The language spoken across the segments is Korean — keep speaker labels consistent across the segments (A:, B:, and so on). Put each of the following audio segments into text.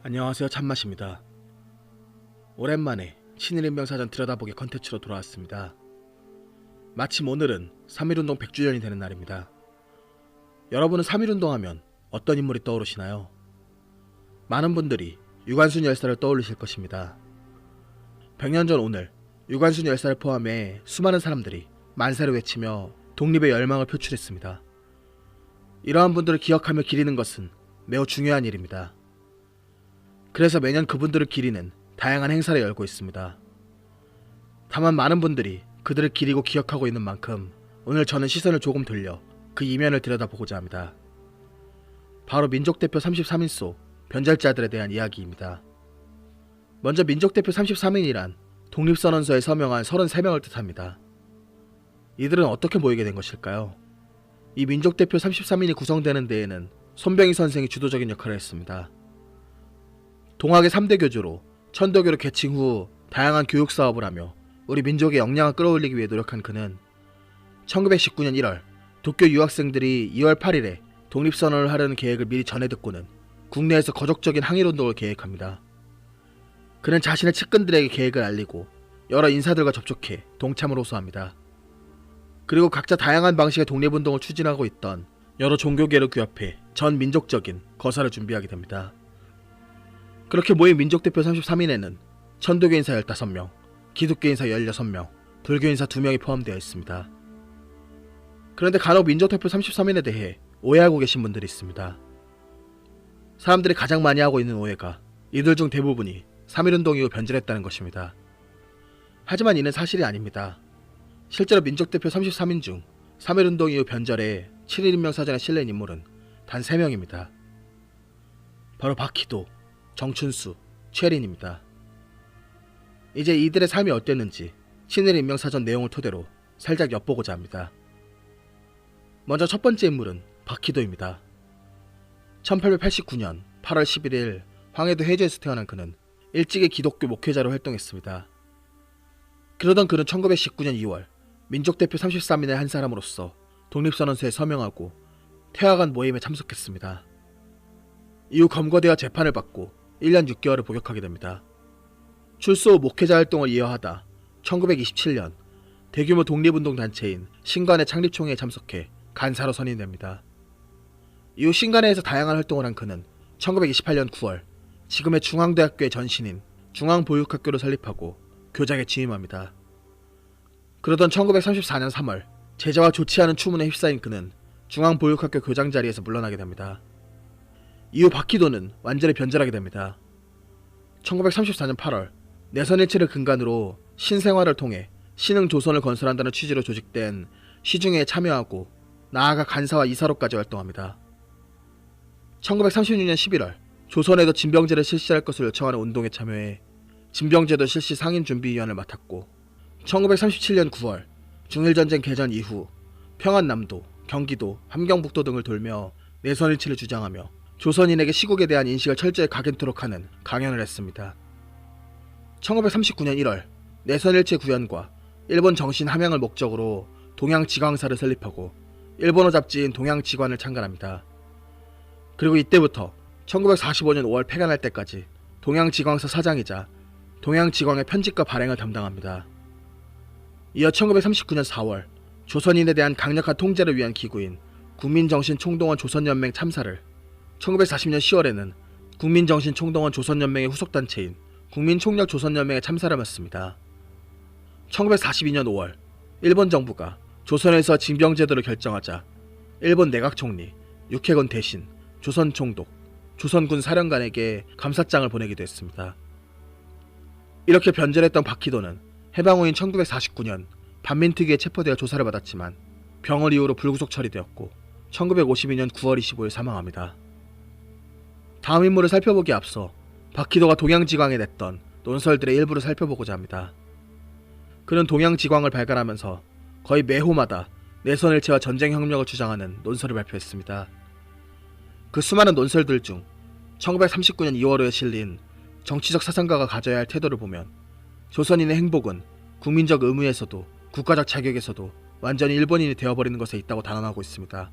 A: 안녕하세요, 참맛입니다. 오랜만에 친일인명사전 들여다보기 컨텐츠로 돌아왔습니다. 마침 오늘은 3.1운동 100주년이 되는 날입니다. 여러분은 3.1운동 하면 어떤 인물이 떠오르시나요? 많은 분들이 유관순 열사를 떠올리실 것입니다. 100년 전 오늘 유관순 열사를 포함해 수많은 사람들이 만세를 외치며 독립의 열망을 표출했습니다. 이러한 분들을 기억하며 기리는 것은 매우 중요한 일입니다. 그래서 매년 그분들을 기리는 다양한 행사를 열고 있습니다. 다만 많은 분들이 그들을 기리고 기억하고 있는 만큼 오늘 저는 시선을 조금 돌려 그 이면을 들여다보고자 합니다. 바로 민족대표 33인소 변절자들에 대한 이야기입니다. 먼저 민족대표 33인이란 독립선언서에 서명한 33명을 뜻합니다. 이들은 어떻게 모이게 된 것일까요? 이 민족대표 33인이 구성되는 데에는 손병희 선생이 주도적인 역할을 했습니다. 동학의 3대 교주로 천도교를 개칭 후 다양한 교육 사업을 하며 우리 민족의 역량을 끌어올리기 위해 노력한 그는 1919년 1월 도쿄 유학생들이 2월 8일에 독립선언을 하려는 계획을 미리 전해 듣고는 국내에서 거적적인 항일운동을 계획합니다. 그는 자신의 측근들에게 계획을 알리고 여러 인사들과 접촉해 동참을 호소합니다. 그리고 각자 다양한 방식의 독립운동을 추진하고 있던 여러 종교계를 규합해 전 민족적인 거사를 준비하게 됩니다. 그렇게 모인 민족대표 33인에는 천도교 인사 15명, 기독교 인사 16명, 불교 인사 2명이 포함되어 있습니다. 그런데 간혹 민족대표 33인에 대해 오해하고 계신 분들이 있습니다. 사람들이 가장 많이 하고 있는 오해가 이들 중 대부분이 3.1운동 이후 변절했다는 것입니다. 하지만 이는 사실이 아닙니다. 실제로 민족대표 33인 중 3.1운동 이후 변절해 7.1인명사전에 실린 인물은 단 3명입니다. 바로 박희도, 정춘수, 최린입니다. 이제 이들의 삶이 어땠는지 친일인명사전 내용을 토대로 살짝 엿보고자 합니다. 먼저 첫 번째 인물은 박희도입니다. 1889년 8월 11일 황해도 해주에서 태어난 그는 일찍이 기독교 목회자로 활동했습니다. 그러던 그는 1919년 2월 민족대표 33인의 한 사람으로서 독립선언서에 서명하고 태화관 모임에 참석했습니다. 이후 검거되어 재판을 받고 1년 6개월을 복역하게 됩니다. 출소 후 목회자 활동을 이어하다 1927년 대규모 독립운동 단체인 신관의 창립총회에 참석해 간사로 선임됩니다. 이후 신관회에서 다양한 활동을 한 그는 1928년 9월 지금의 중앙대학교의 전신인 중앙보육학교를 설립하고 교장에 취임합니다. 그러던 1934년 3월 제자와 좋지 않은 추문에 휩싸인 그는 중앙보육학교 교장 자리에서 물러나게 됩니다. 이후 박희도는 완전히 변절하게 됩니다. 1934년 8월 내선일치를 근간으로 신생활을 통해 신흥조선을 건설한다는 취지로 조직된 시중회에 참여하고 나아가 간사와 이사로까지 활동합니다. 1936년 11월 조선에도 진병제를 실시할 것을 요청하는 운동에 참여해 진병제도 실시 상임준비위원을 맡았고 1937년 9월 중일전쟁 개전 이후 평안남도, 경기도, 함경북도 등을 돌며 내선일치를 주장하며 조선인에게 시국에 대한 인식을 철저히 각인토록 하는 강연을 했습니다. 1939년 1월 내선일체 구현과 일본 정신 함양을 목적으로 동양지광사를 설립하고 일본어 잡지인 동양지관을 창간합니다. 그리고 이때부터 1945년 5월 폐간할 때까지 동양지광사 사장이자 동양지광의 편집과 발행을 담당합니다. 이어 1939년 4월 조선인에 대한 강력한 통제를 위한 기구인 국민정신총동원 조선연맹 참사를 1940년 10월에는 국민정신총동원 조선연맹의 후속단체인 국민총력조선연맹의 참사를 맡습니다. 1942년 5월 일본 정부가 조선에서 징병제도를 결정하자 일본 내각총리 육해건 대신 조선총독, 조선군 사령관에게 감사장을 보내기도 했습니다. 이렇게 변절했던 박희도는 해방 후인 1949년 반민특위에 체포되어 조사를 받았지만 병을 이유로 불구속 처리되었고 1952년 9월 25일 사망합니다. 다음 인물을 살펴보기에 앞서 박희도가 동양지광에 냈던 논설들의 일부를 살펴보고자 합니다. 그는 동양지광을 발간하면서 거의 매호마다 내선일체와 전쟁혁명을 주장하는 논설을 발표했습니다. 그 수많은 논설들 중 1939년 2월호에 실린 정치적 사상가가 가져야 할 태도를 보면 조선인의 행복은 국민적 의무에서도 국가적 자격에서도 완전히 일본인이 되어버리는 것에 있다고 단언하고 있습니다.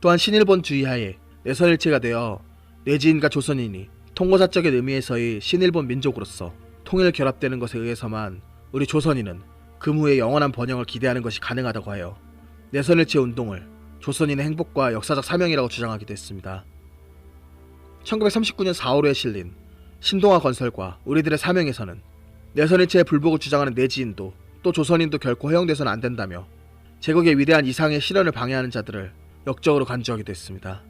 A: 또한 신일본주의 하에 내선일체가 되어 내지인과 조선인이 통고사적인 의미에서의 신일본 민족으로서 통일 결합되는 것에 의해서만 우리 조선인은 금후의 영원한 번영을 기대하는 것이 가능하다고 하여 내선일체 운동을 조선인의 행복과 역사적 사명이라고 주장하기도 했습니다. 1939년 4월호에 실린 신동아 건설과 우리들의 사명에서는 내선일체의 불복을 주장하는 내지인도 또 조선인도 결코 허용돼서는 안 된다며 제국의 위대한 이상의 실현을 방해하는 자들을 역적으로 간주하기도 했습니다.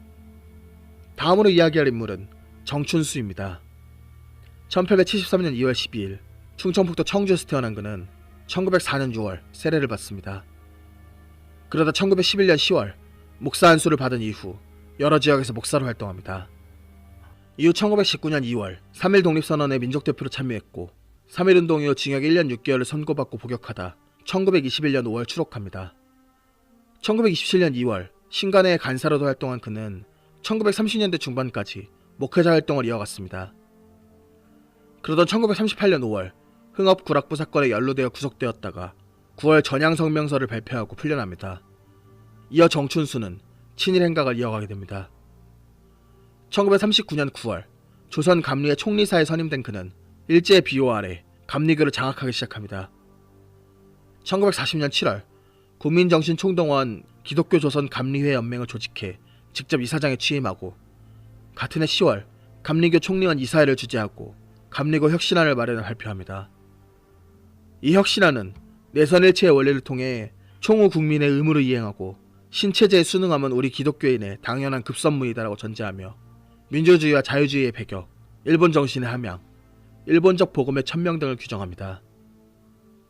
A: 다음으로 이야기할 인물은 정춘수입니다. 1873년 2월 12일 충청북도 청주에서 태어난 그는 1904년 6월 세례를 받습니다. 그러다 1911년 10월 목사 안수를 받은 이후 여러 지역에서 목사로 활동합니다. 이후 1919년 2월 3.1 독립선언의 민족대표로 참여했고 3.1운동 이후 징역 1년 6개월을 선고받고 복역하다 1921년 5월 추록합니다. 1927년 2월 신간회의 간사로도 활동한 그는 1930년대 중반까지 목회자 활동을 이어갔습니다. 그러던 1938년 5월 흥업 구락부 사건에 연루되어 구속되었다가 9월 전향성명서를 발표하고 풀려납니다. 이어 정춘수는 친일 행각을 이어가게 됩니다. 1939년 9월 조선 감리의 총리사에 선임된 그는 일제의 비호 아래 감리교를 장악하기 시작합니다. 1940년 7월 국민정신총동원 기독교 조선 감리회 연맹을 조직해 직접 이사장에 취임하고 같은 해 10월 감리교 총리원 이사회를 주재하고 감리교 혁신안을 마련해 발표합니다. 이 혁신안은 내선일체의 원리를 통해 총후 국민의 의무를 이행하고 신체제에 순응하면 우리 기독교인의 당연한 급선무이다라고 전제하며 민주주의와 자유주의의 배격, 일본 정신의 함양, 일본적 복음의 천명 등을 규정합니다.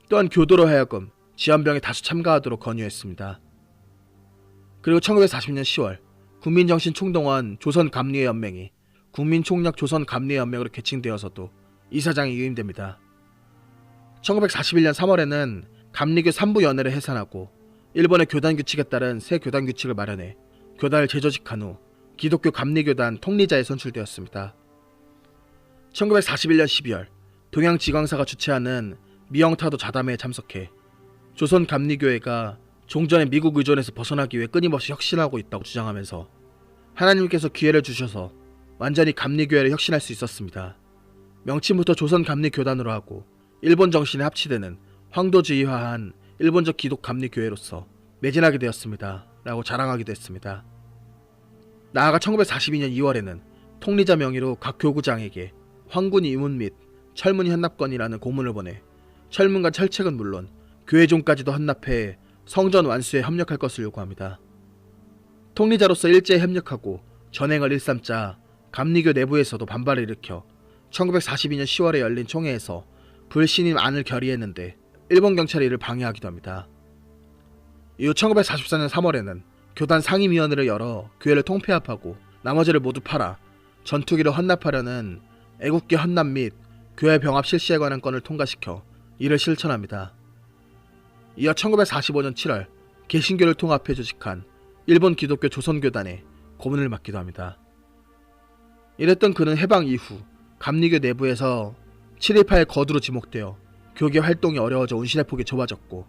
A: 또한 교도로 하여금 지원병에 다수 참가하도록 권유했습니다. 그리고 1940년 10월 국민정신총동원 조선감리회 연맹이 국민총력 조선감리회 연맹으로 개칭되어서도 이사장이 유임됩니다. 1941년 3월에는 감리교 3부연회를 해산하고 일본의 교단규칙에 따른 새 교단규칙을 마련해 교단을 재조직한 후 기독교 감리교단 통리자에 선출되었습니다. 1941년 12월 동양지광사가 주최하는 미영타도 자담회에 참석해 조선 감리교회가 종전의 미국 의존에서 벗어나기 위해 끊임없이 혁신하고 있다고 주장하면서 하나님께서 기회를 주셔서 완전히 감리교회를 혁신할 수 있었습니다. 명칭부터 조선 감리교단으로 하고 일본 정신에 합치되는 황도주의화한 일본적 기독 감리교회로서 매진하게 되었습니다. 라고 자랑하기도 했습니다. 나아가 1942년 2월에는 통리자 명의로 각 교구장에게 황군 이문 및 철문 헌납건이라는 고문을 보내 철문과 철책은 물론 교회종까지도 헌납해 성전 완수에 협력할 것을 요구합니다. 통리자로서 일제에 협력하고 전행을 일삼자 감리교 내부에서도 반발을 일으켜 1942년 10월에 열린 총회에서 불신임 안을 결의했는데 일본 경찰이 이를 방해하기도 합니다. 이후 1944년 3월에는 교단 상임위원회를 열어 교회를 통폐합하고 나머지를 모두 팔아 전투기를 헌납하려는 애국계 헌납 및 교회 병합 실시에 관한 건을 통과시켜 이를 실천합니다. 이어 1945년 7월 개신교를 통합해 조직한 일본 기독교 조선교단에 고문을 맡기도 합니다. 이랬던 그는 해방 이후 감리교 내부에서 7.18 거두로 지목되어 교계 활동이 어려워져 운신의 폭이 좁아졌고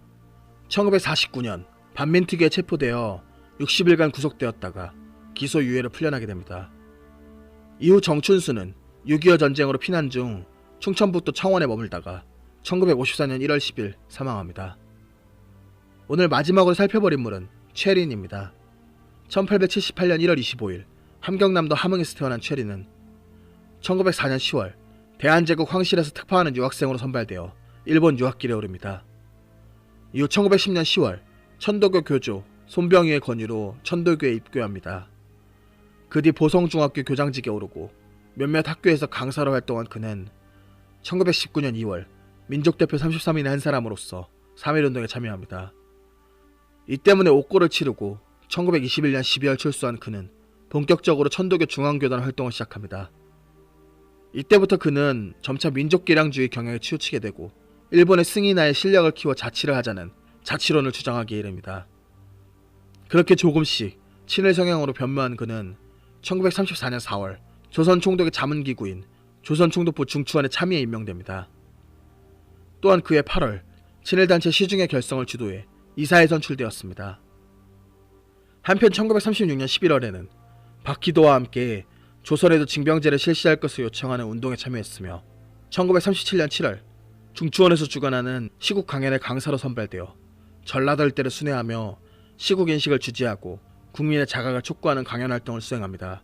A: 1949년 반민특위에 체포되어 60일간 구속되었다가 기소유예로 풀려나게 됩니다. 이후 정춘수는 6.25 전쟁으로 피난 중 충청북도 청원에 머물다가 1954년 1월 10일 사망합니다. 오늘 마지막으로 살펴볼 인물은 최린입니다. 1878년 1월 25일 함경남도 함흥에서 태어난 최린은 1904년 10월 대한제국 황실에서 특파하는 유학생으로 선발되어 일본 유학길에 오릅니다. 이후 1910년 10월 천도교 교조 손병희의 권유로 천도교에 입교합니다. 그 뒤 보성중학교 교장직에 오르고 몇몇 학교에서 강사로 활동한 그는 1919년 2월 민족대표 33인의 한 사람으로서 3.1운동에 참여합니다. 이 때문에 옥고를 치르고 1921년 12월 출소한 그는 본격적으로 천도교 중앙교단 활동을 시작합니다. 이때부터 그는 점차 민족개량주의 경향에 치우치게 되고 일본의 승인하에 실력을 키워 자치를 하자는 자치론을 주장하기에 이릅니다. 그렇게 조금씩 친일 성향으로 변모한 그는 1934년 4월 조선총독의 자문기구인 조선총독부 중추안에 참의에 임명됩니다. 또한 그해 8월 친일단체 시중의 결성을 주도해 이사에 선출되었습니다. 한편 1936년 11월에는 박희도와 함께 조선에도 징병제를 실시할 것을 요청하는 운동에 참여했으며 1937년 7월 중추원에서 주관하는 시국 강연의 강사로 선발되어 전라도 일대를 순회하며 시국 인식을 주지하고 국민의 자각을 촉구하는 강연 활동을 수행합니다.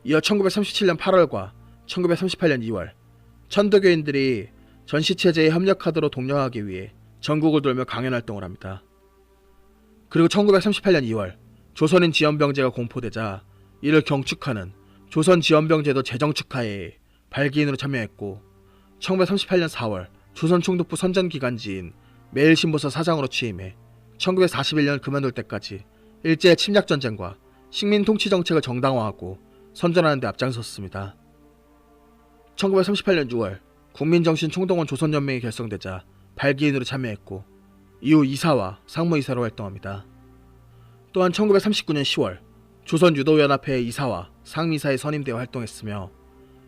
A: 이어 1937년 8월과 1938년 2월 천도교인들이 전시체제에 협력하도록 독려하기 위해 전국을 돌며 강연 활동을 합니다. 그리고 1938년 2월 조선인 지원병제가 공포되자 이를 경축하는 조선지원병제도 재정축하에 발기인으로 참여했고 1938년 4월 조선총독부 선전기간지인 매일신보사 사장으로 취임해 1941년 그만둘 때까지 일제의 침략전쟁과 식민통치정책을 정당화하고 선전하는 데 앞장섰습니다. 1938년 6월 국민정신총동원 조선연맹이 결성되자 발기인으로 참여했고 이후 이사와 상무이사로 활동합니다. 또한 1939년 10월 조선유도연합회의 이사와 상미사에 선임되어 활동했으며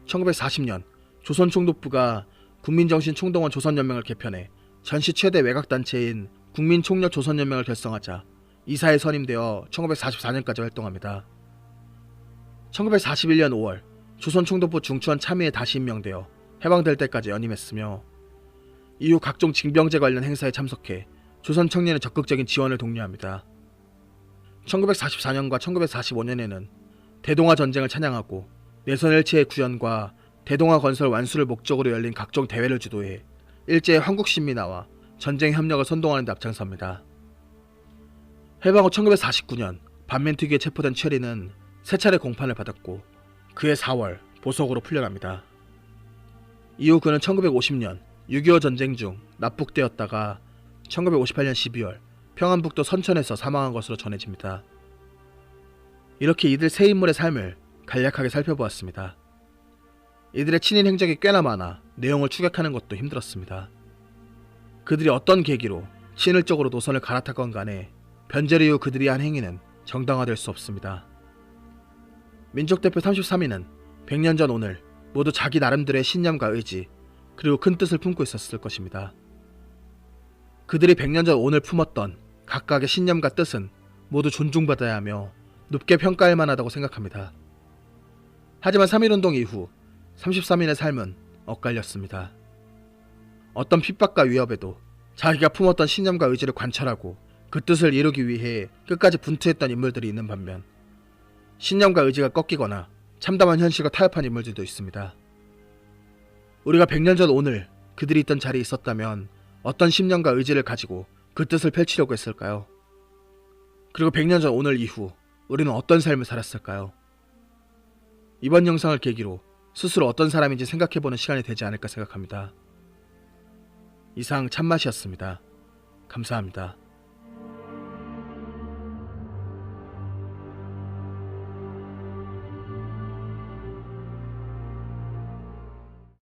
A: 1940년 조선총독부가 국민정신총동원 조선연맹을 개편해 전시 최대 외곽단체인 국민총력 조선연맹을 결성하자 이사에 선임되어 1944년까지 활동합니다. 1941년 5월 조선총독부 중추원 참의에 다시 임명되어 해방될 때까지 연임했으며 이후 각종 징병제 관련 행사에 참석해 조선 청년의 적극적인 지원을 독려합니다. 1944년과 1945년에는 대동아 전쟁을 찬양하고 내선일체의 구현과 대동아 건설 완수를 목적으로 열린 각종 대회를 주도해 일제의 한국신민화와 전쟁 협력을 선동하는 데 앞장섭니다. 해방 후 1949년 반민특위에 체포된 최리는 세 차례 공판을 받았고 그해 4월 보석으로 풀려납니다. 이후 그는 1950년 6.25 전쟁 중 납북되었다가 1958년 12월 평안북도 선천에서 사망한 것으로 전해집니다. 이렇게 이들 세 인물의 삶을 간략하게 살펴보았습니다. 이들의 친인 행적이 꽤나 많아 내용을 추격하는 것도 힘들었습니다. 그들이 어떤 계기로 신을적으로 노선을 갈아탔건 간에 변절 이후 그들이 한 행위는 정당화될 수 없습니다. 민족대표 33인은 100년 전 오늘 모두 자기 나름대로의 신념과 의지 그리고 큰 뜻을 품고 있었을 것입니다. 그들이 100년 전 오늘 품었던 각각의 신념과 뜻은 모두 존중받아야 하며 높게 평가할 만하다고 생각합니다. 하지만 3.1운동 이후 33인의 삶은 엇갈렸습니다. 어떤 핍박과 위협에도 자기가 품었던 신념과 의지를 관철하고 그 뜻을 이루기 위해 끝까지 분투했던 인물들이 있는 반면 신념과 의지가 꺾이거나 참담한 현실과 타협한 인물들도 있습니다. 우리가 100년 전 오늘 그들이 있던 자리에 있었다면 어떤 신념과 의지를 가지고 그 뜻을 펼치려고 했을까요? 그리고 100년 전 오늘 이후 우리는 어떤 삶을 살았을까요? 이번 영상을 계기로 스스로 어떤 사람인지 생각해보는 시간이 되지 않을까 생각합니다. 이상 참맛이었습니다. 감사합니다.